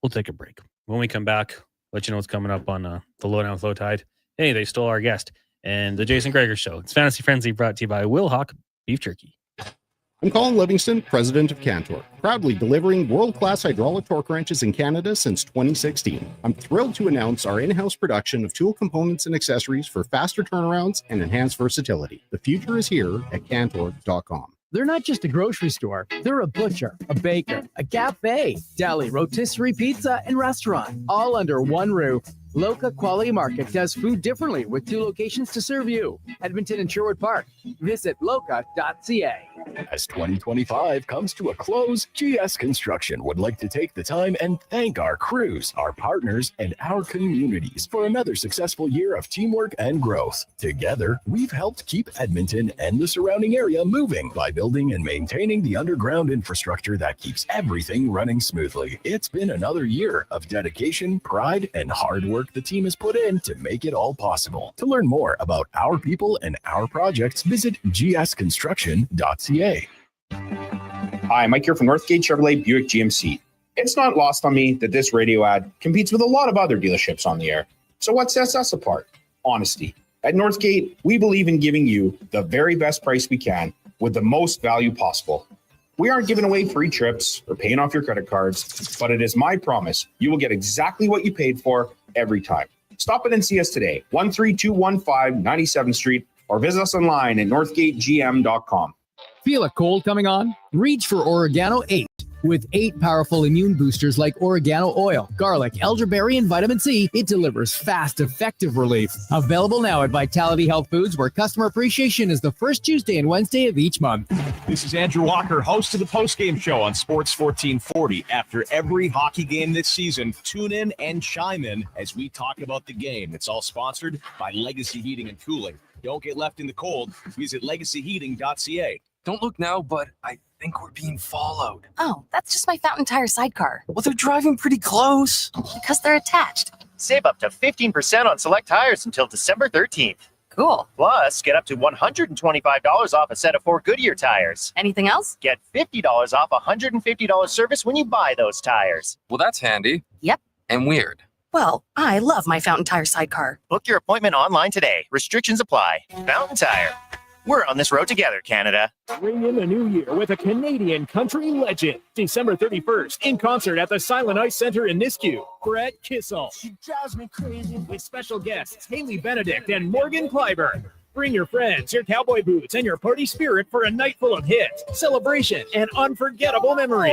We'll take a break. When we come back, let you know what's coming up on the Lowdown Flow Tide. Hey, they stole our guest. And the Jason Greger Show. It's Fantasy Frenzy, brought to you by Will Hawk Beef Jerky. I'm Colin Livingston, president of Cantor, proudly delivering world-class hydraulic torque wrenches in Canada since 2016. I'm thrilled to announce our in-house production of tool components and accessories for faster turnarounds and enhanced versatility. The future is here at Cantor.com. They're not just a grocery store. They're a butcher, a baker, a cafe, deli, rotisserie pizza, and restaurant, all under one roof. Loca Quality Market does food differently with 2 locations to serve you. Edmonton and Sherwood Park. Visit loca.ca. As 2025 comes to a close, GS Construction would like to take the time and thank our crews, our partners, and our communities for another successful year of teamwork and growth. Together, we've helped keep Edmonton and the surrounding area moving by building and maintaining the underground infrastructure that keeps everything running smoothly. It's been another year of dedication, pride, and hard work the team has put in to make it all possible. To learn more about our people and our projects, visit gsconstruction.ca. Hi, Mike here from Northgate Chevrolet Buick GMC. It's not lost on me that this radio ad competes with a lot of other dealerships on the air. So what sets us apart? Honesty. At Northgate, we believe in giving you the very best price we can with the most value possible. We aren't giving away free trips or paying off your credit cards, but it is my promise you will get exactly what you paid for every time. Stop in and see us today, 13215 97th Street, or visit us online at northgategm.com. Feel a cold coming on? Reach for Oregano 8. With 8 powerful immune boosters like oregano oil, garlic, elderberry, and vitamin C, it delivers fast, effective relief. Available now at Vitality Health Foods, where customer appreciation is the first Tuesday and Wednesday of each month. This is Andrew Walker, host of the postgame show on Sports 1440. After every hockey game this season, tune in and chime in as we talk about the game. It's all sponsored by Legacy Heating and Cooling. Don't get left in the cold. Visit legacyheating.ca. Don't look now, but I think we're being followed. Oh, that's just my Fountain Tire sidecar. Well, they're driving pretty close. Because they're attached. Save up to 15% on select tires until December 13th. Cool. Plus, get up to $125 off a set of 4 Goodyear tires. Anything else? Get $50 off $150 service when you buy those tires. Well, that's handy. Yep. And weird. Well, I love my Fountain Tire sidecar. Book your appointment online today. Restrictions apply. Fountain Tire. We're on this road together, Canada. Ring in the new year with a Canadian country legend. December 31st, in concert at the Silent Ice Center in Nisku. Brett Kissel. She drives me crazy. With special guests Haley Benedict and Morgan Clyburn. Bring your friends, your cowboy boots, and your party spirit for a night full of hits, celebration, and unforgettable memories.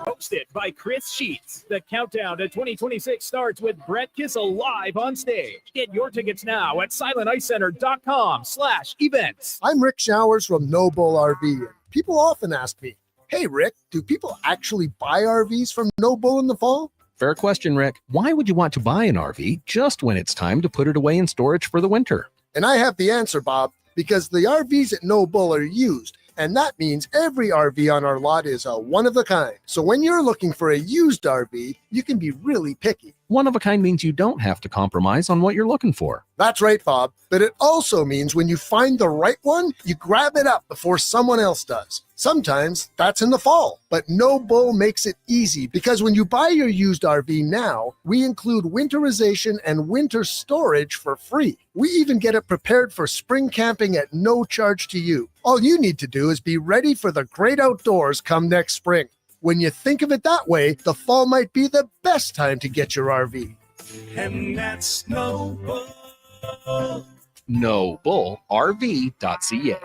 Hosted by Chris Sheets. The countdown to 2026 starts with Brett Kissel live on stage. Get your tickets now at silenticecenter.com/events. I'm Rick Showers from No Bull RV. People often ask me, hey, Rick, do people actually buy RVs from No Bull in the fall? Fair question, Rick. Why would you want to buy an RV just when it's time to put it away in storage for the winter? And I have the answer, Bob, because the RVs at No Bull are used, and that means every RV on our lot is a one of a kind. So when you're looking for a used RV, you can be really picky. One of a kind means you don't have to compromise on what you're looking for. That's right, Bob. But it also means when you find the right one, you grab it up before someone else does. Sometimes that's in the fall, but No Bull makes it easy because when you buy your used RV now, we include winterization and winter storage for free. We even get it prepared for spring camping at no charge to you. All you need to do is be ready for the great outdoors come next spring. When you think of it that way, the fall might be the best time to get your RV. And that's No Bull. NoBullRV.ca.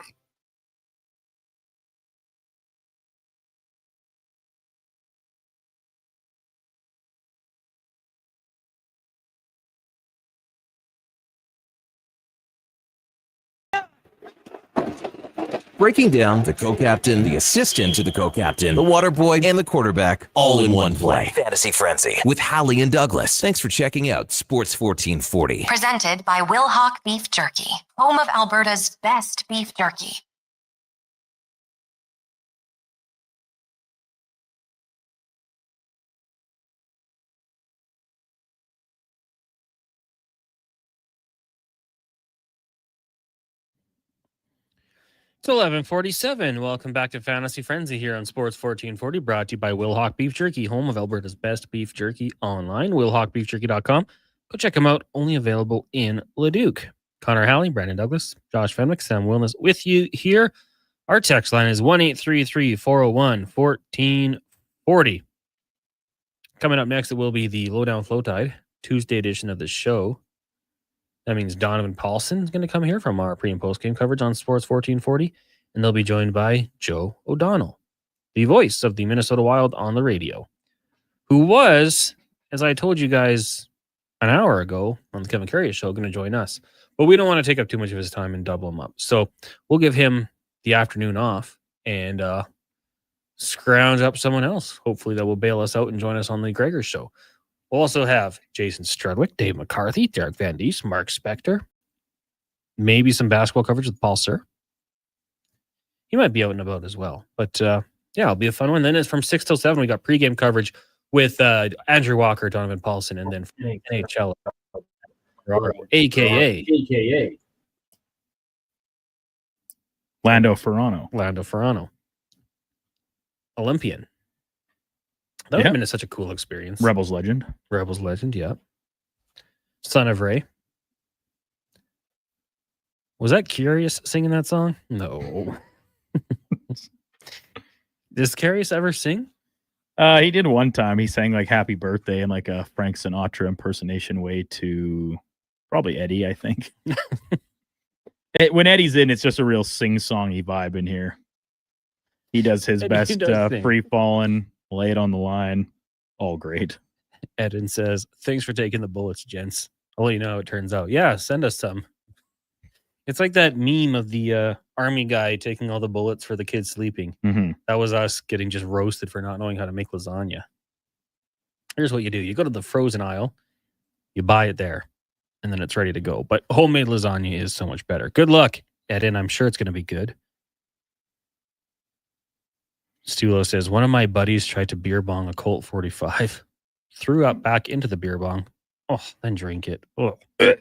Breaking down the co-captain, the assistant to the co-captain, the water boy, and the quarterback all in one play. Fantasy Frenzy with Halley and Douglas. Thanks for checking out Sports 1440. Presented by Will Hawk Beef Jerky, home of Alberta's best beef jerky. It's 11:47. Welcome back to Fantasy Frenzy here on Sports 1440, brought to you by Will Hawk Beef Jerky, home of Alberta's best beef jerky online. WillHawkBeefJerky.com. Go check them out. Only available in Leduc. Connor Halley, Brandon Douglas, Josh Fenwick, Sam Wilness with you here. Our text line is 1-833-401-1440. Coming up next, it will be the Lowdown Flow Tide Tuesday edition of the show. That means Donovan Paulson is going to come here from our pre- and post-game coverage on Sports 1440, and they'll be joined by Joe O'Donnell, the voice of the Minnesota Wild on the radio, who was, as I told you guys an hour ago on the Kevin Carrier show, going to join us. But we don't want to take up too much of his time and double him up. So we'll give him the afternoon off and scrounge up someone else, hopefully that will bail us out and join us on the Gregor show. We'll also have Jason Strudwick, Dave McCarthy, Derek Van Diest, Mark Spector, maybe some basketball coverage with Paul Sir. He might be out and about as well. But yeah, it'll be a fun one. Then it's from 6 till 7. We got pregame coverage with Andrew Walker, Donovan Paulson, and then NHL, a.k.a. Lando Ferrano. Olympian. That would have been such a cool experience. Rebels legend, yeah. Son of Ray. Was that Curious singing that song? No. Does Curious ever sing? He did one time. He sang like Happy Birthday in like a Frank Sinatra impersonation way to probably Eddie, I think. When Eddie's in, it's just a real sing-songy vibe in here. He does his best free-falling, lay it on the line. All great. Eden says, thanks for taking the bullets, gents. I'll let you know how it turns out. Yeah, send us some. It's like that meme of the army guy taking all the bullets for the kids sleeping. Mm-hmm. That was us getting just roasted for not knowing how to make lasagna. Here's what you do. You go to the frozen aisle. You buy it there. and then it's ready to go. But homemade lasagna is so much better. Good luck, Eden. I'm sure it's going to be good. Stulo says, one of my buddies tried to beer bong a Colt 45, threw up back into the beer bong. Oh, then drink it. Oh. That's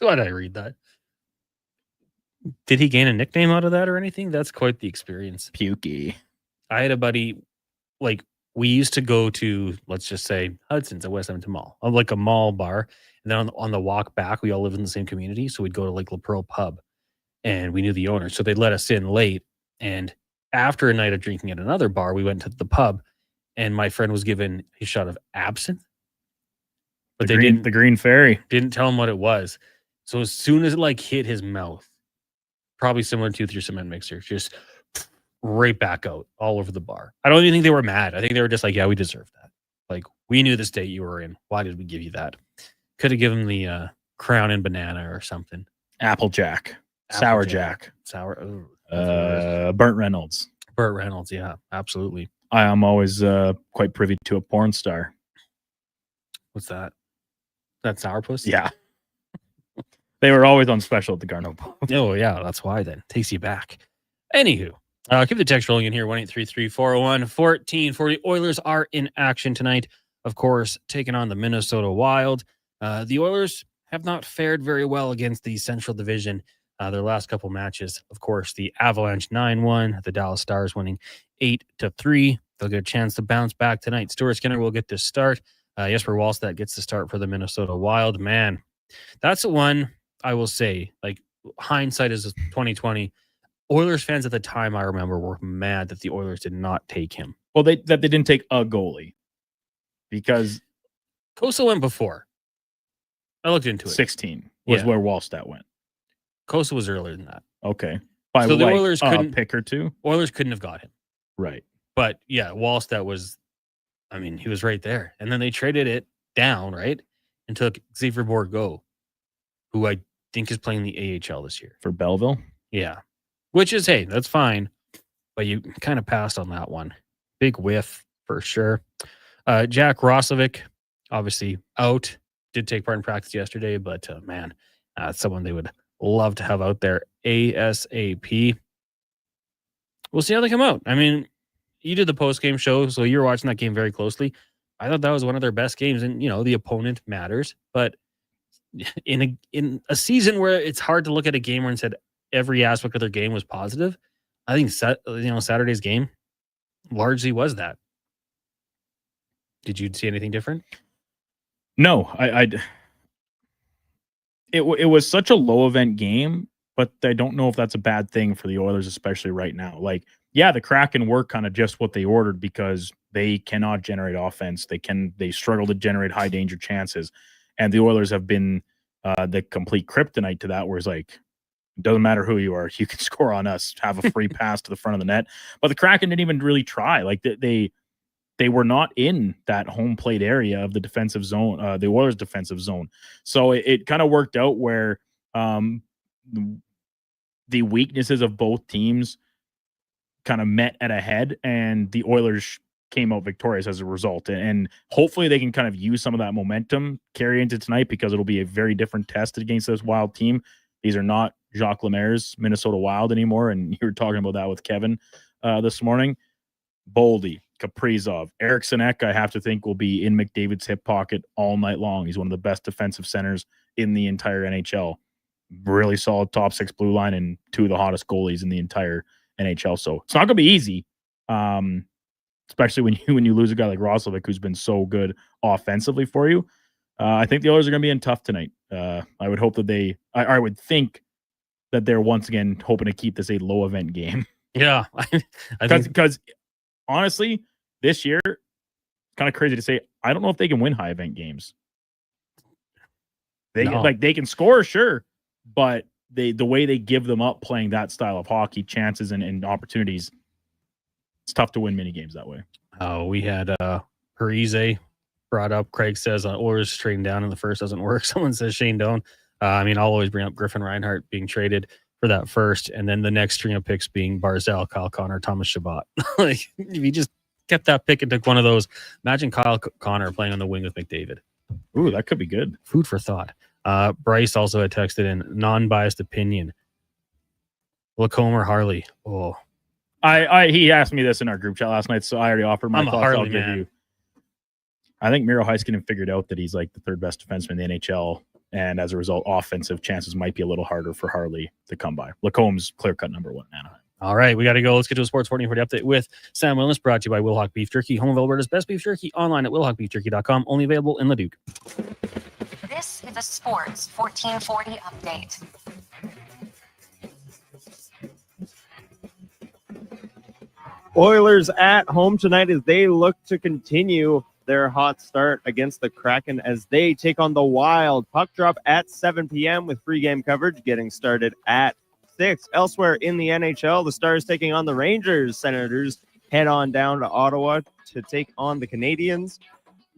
why I read that. Did he gain a nickname out of that or anything? That's quite the experience. Pukey. I had a buddy, like, we used to go to, let's just say, Hudson's at West Edmonton Mall, like a mall bar. And then on the walk back, we all live in the same community. So we'd go to like La Pearl Pub, and we knew the owner. So they'd let us in late. And after a night of drinking at another bar, we went to the pub, and my friend was given a shot of absinthe. But the Green Fairy didn't tell him what it was. So as soon as it like hit his mouth, probably similar to your cement mixer, just right back out all over the bar. I don't even think they were mad. I think they were just like, yeah, we deserve that. Like, we knew the state you were in. Why did we give you that? Could have given the Crown and banana or something. Applejack. Sour Jack. Burnt Reynolds. Burt Reynolds, yeah, absolutely. I am always quite privy to a porn star. What's that? That sourpuss? Yeah. They were always on special at the Garneau. Oh, yeah, that's why then. Takes you back. Anywho, keep the text rolling in here, 1-833-401-1440. Oilers are in action tonight, of course, taking on the Minnesota Wild. The Oilers have not fared very well against the Central Division. Their last couple matches, of course, the Avalanche 9-1, the Dallas Stars winning 8-3. They'll get a chance to bounce back tonight. Stuart Skinner will get to start. Jesper Wallstedt gets to start for the Minnesota Wild. Man, that's the one I will say, like, hindsight is 2020. Oilers fans at the time, I remember, were mad that the Oilers did not take him. Well, that they didn't take a goalie because Kosa went before. I looked into it. 16 was where Wallstedt went. Kosa was earlier than that. Okay. By so the like Oilers couldn't pick or two. Oilers couldn't have got him. Right. But yeah, Wallstedt was, I mean, he was right there. And then they traded it down, right? And took Xavier Bourgault, who I think is playing the AHL this year. For Belleville? Yeah. Which is, hey, that's fine. But you kind of passed on that one. Big whiff for sure. Jack Roslovic, obviously out. Did take part in practice yesterday, but man, it's someone they would love to have out there ASAP. We'll see how they come out. I mean, you did the post-game show, so you were watching that game very closely. I thought that was one of their best games, and you know the opponent matters. But in a season where it's hard to look at a game where instead every aspect of their game was positive, I think Saturday's game largely was that. Did you see anything different? No, it was such a low event game, but I don't know if that's a bad thing for the Oilers, especially right now. Like, yeah, the Kraken work kind of just what they ordered because they cannot generate offense. They struggle to generate high danger chances, and the Oilers have been the complete kryptonite to that. Where it's like, it doesn't matter who you are, you can score on us. Have a free pass to the front of the net. But the Kraken didn't even really try. Like they were not in that home plate area of the defensive zone, the Oilers' defensive zone. So it kind of worked out where the weaknesses of both teams kind of met at a head, and the Oilers came out victorious as a result. And hopefully they can kind of use some of that momentum carry into tonight, because it'll be a very different test against this Wild team. These are not Jacques Lemaire's Minnesota Wild anymore, and you were talking about that with Kevin this morning. Boldy, Kaprizov, Eriksson Ek, I have to think will be in McDavid's hip pocket all night long. He's one of the best defensive centers in the entire NHL. Really solid top six blue line and two of the hottest goalies in the entire NHL. So it's not going to be easy, especially when you lose a guy like Roslovic, who's been so good offensively for you. I think the Oilers are going to be in tough tonight. I would hope that I would think that they're once again hoping to keep this a low event game. Yeah, because honestly, this year, kind of crazy to say, I don't know if they can win high event games. They can score, sure, but the way they give them up playing that style of hockey, chances and opportunities, it's tough to win many games that way. We had Parise brought up. Craig says Oilers trading down in the first doesn't work. Someone says Shane Doan. I'll always bring up Griffin Reinhart being traded for that first, and then the next string of picks being Barzal, Kyle Connor, Thomas Chabot. Like, if you just kept that pick and took one of those, imagine Kyle Connor playing on the wing with McDavid. Ooh, that could be good. Food for thought. Bryce also had texted in non-biased opinion. Lacombe or Harley? Oh, He asked me this in our group chat last night, so I already offered my I'm a thoughts. Harley I'll give man. you. I think Miro Heiskanen figured out that he's like the third best defenseman in the NHL, and as a result, offensive chances might be a little harder for Harley to come by. Lacombe's clear-cut number one in Anaheim. All right, we got to go. Let's get to a Sports 1440 update with Sam Wellness, brought to you by Wilhauk Beef Jerky, home of Alberta's best beef jerky, online at wilhaukbeefjerky.com, only available in Leduc. This is a Sports 1440 update. Oilers at home tonight as they look to continue their hot start against the Kraken as they take on the Wild. Puck drop at 7 p.m. with pregame coverage getting started at 6. Elsewhere in the NHL, the Stars taking on the Rangers. Senators head on down to Ottawa to take on the Canadiens.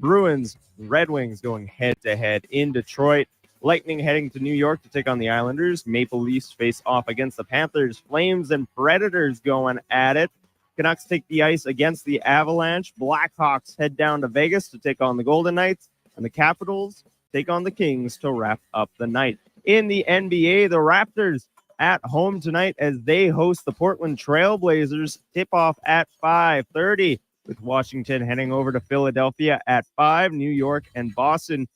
Bruins, Red Wings going head-to-head in Detroit. Lightning heading to New York to take on the Islanders. Maple Leafs face off against the Panthers. Flames and Predators going at it. Canucks take the ice against the Avalanche. Blackhawks head down to Vegas to take on the Golden Knights. And the Capitals take on the Kings to wrap up the night. In the NBA, the Raptors at home tonight as they host the Portland Trailblazers. Tip-off at 5:30 with Washington heading over to Philadelphia at 5. New York and Boston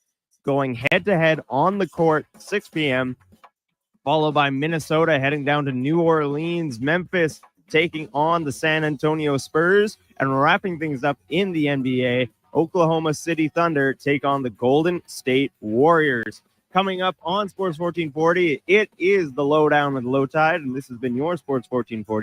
going head-to-head on the court, 6 p.m., followed by Minnesota heading down to New Orleans. Memphis taking on the San Antonio Spurs, and wrapping things up in the NBA, Oklahoma City Thunder take on the Golden State Warriors. Coming up on Sports 1440, it is the Lowdown with Low Tide, and this has been your Sports 1440.